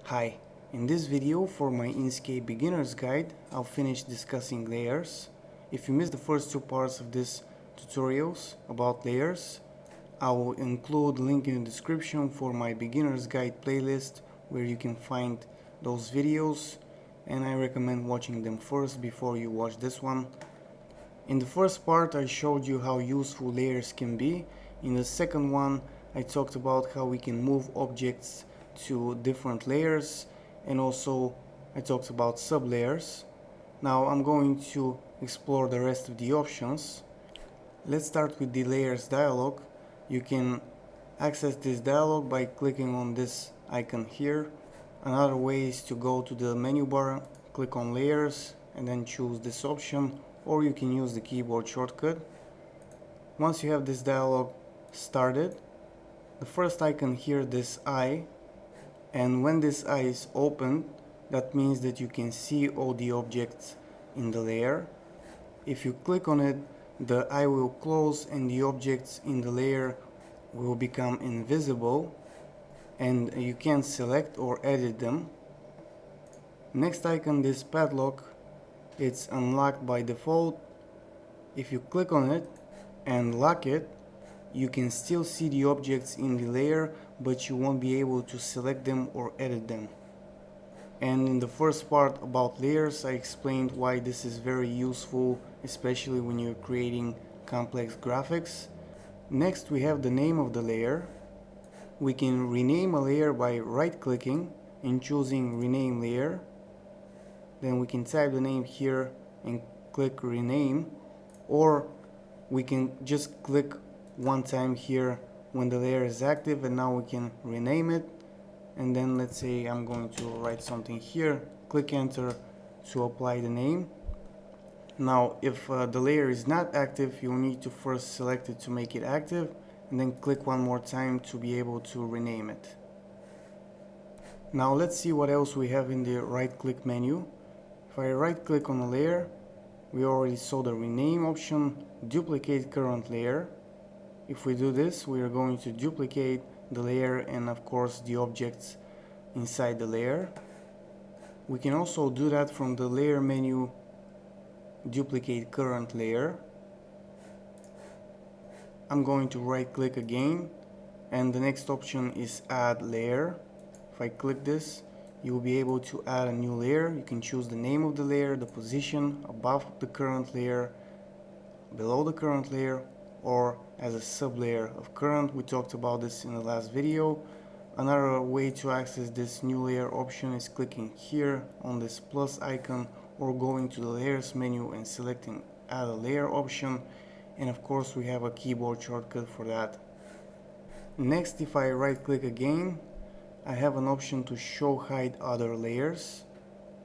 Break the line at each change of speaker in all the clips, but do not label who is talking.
Hi, in this video for my Inkscape beginner's guide, I'll finish discussing layers. If you missed the first two parts of this tutorials about layers, I will include a link in the description for my beginner's guide playlist where you can find those videos, and I recommend watching them first before you watch this one. In the first part I showed you how useful layers can be. In the second one I talked about how we can move objects to different layers, and also I talked about sublayers. Now I'm going to explore the rest of the options. Let's start with the layers dialog. You can access this dialog by clicking on this icon here. Another way is to go to the menu bar, click on layers and then choose this option, or you can use the keyboard shortcut. Once you have this dialog started, the first icon here, this eye, and when this eye is opened, that means that you can see all the objects in the layer. If you click on it, the eye will close and the objects in the layer will become invisible and you can select or edit them. Next icon, this padlock, it's unlocked by default. If you click on it and lock it, you can still see the objects in the layer, but you won't be able to select them or edit them. And in the first part about layers, I explained why this is very useful, especially when you're creating complex graphics. Next we have the name of the layer. We can rename a layer by right-clicking and choosing rename layer. Then we can type the name here and click rename, or we can just click one time here when the layer is active, and now we can rename it. And then let's say I'm going to write something here, click enter to apply the name. Now if the layer is not active, you'll need to first select it to make it active and then click one more time to be able to rename it. Now let's see what else we have in the right click menu. If I right click on a layer, we already saw the rename option, duplicate current layer. If we do this, we are going to duplicate the layer and of course the objects inside the layer. We can also do that from the layer menu, duplicate current layer. I'm going to right click again, and the next option is add layer. If I click this, you will be able to add a new layer. You can choose the name of the layer, the position above the current layer, below the current layer, or as a sublayer of current. We talked about this in the last video. Another way to access this new layer option is clicking here on this plus icon, or going to the layers menu and selecting add a layer option, and of course we have a keyboard shortcut for that. Next, if I right click again, I have an option to show hide other layers.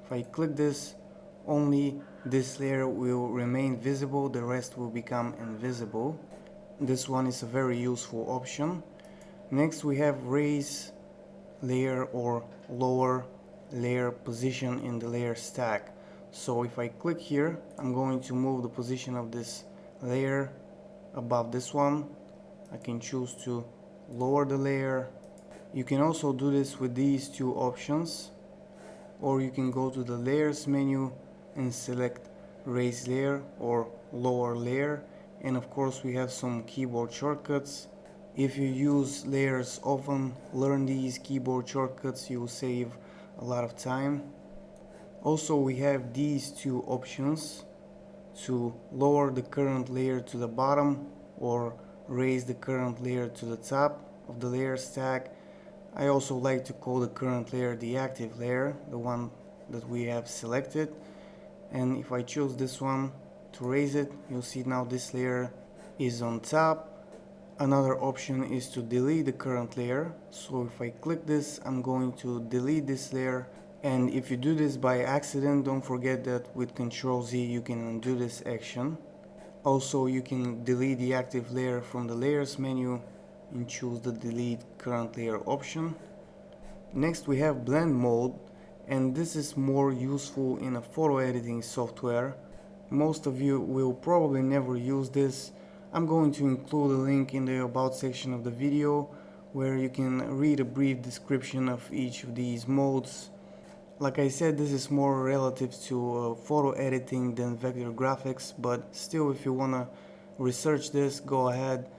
If I click this, only this layer will remain visible, the rest will become invisible. This one is a very useful option. Next we have raise layer or lower layer position in the layer stack. So if I click here, I'm going to move the position of this layer above this one. I can choose to lower the layer. You can also do this with these two options, or you can go to the layers menu and select raise layer or lower layer, and of course we have some keyboard shortcuts. If you use layers often, learn these keyboard shortcuts, you will save a lot of time. Also we have these two options to lower the current layer to the bottom or raise the current layer to the top of the layer stack. I also like to call the current layer the active layer, the one that we have selected. And if I choose this one to raise it, you'll see now this layer is on top. Another option is to delete the current layer. So if I click this, I'm going to delete this layer. And if you do this by accident, don't forget that with Ctrl Z you can undo this action. Also, you can delete the active layer from the layers menu and choose the delete current layer option. Next we have blend mode, and this is more useful in a photo editing software. Most of you will probably never use this. I'm going to include a link in the about section of the video where you can read a brief description of each of these modes. Like I said, this is more relative to photo editing than vector graphics, but still, if you want to research this, go ahead.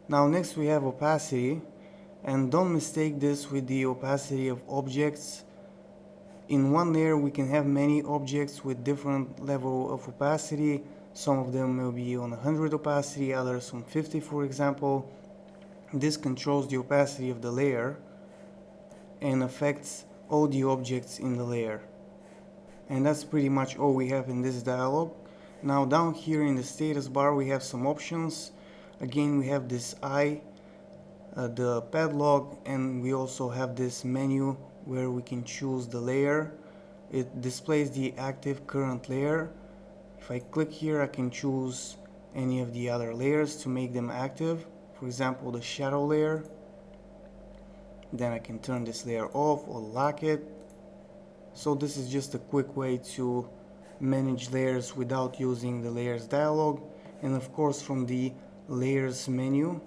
Now next we have opacity, and don't mistake this with the opacity of objects. In one layer we can have many objects with different level of opacity. Some of them will be on 100 opacity, others on 50 for example. This controls the opacity of the layer and affects all the objects in the layer. And that's pretty much all we have in this dialog. Now down here in the status bar we have some options. Again, we have this eye, the padlock, and we also have this menu where we can choose the layer. It displays the active current layer. If I click here, I can choose any of the other layers to make them active. For example, the shadow layer. Then I can turn this layer off or lock it. So this is just a quick way to manage layers without using the layers dialog. And of course, from the layers menu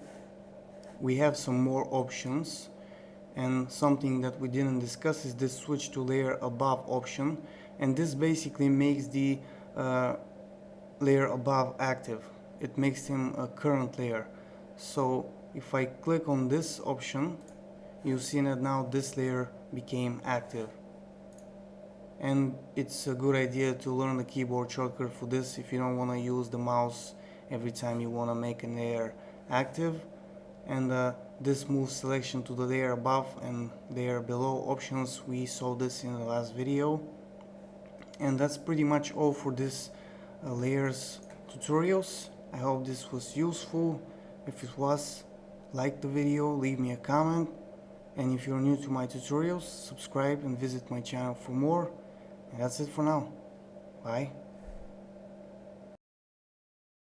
we have some more options, and something that we didn't discuss is this switch to layer above option, and this basically makes the layer above active. It makes him a current layer. So if I click on this option, you'll see that now this layer became active. And it's a good idea to learn the keyboard shortcut for this if you don't want to use the mouse every time you want to make a layer active. And this moves selection to the layer above and layer below options. We saw this in the last video. And that's pretty much all for this layers tutorials. I hope this was useful. If it was, like the video, leave me a comment. And if you're new to my tutorials, subscribe and visit my channel for more. And that's it for now. Bye.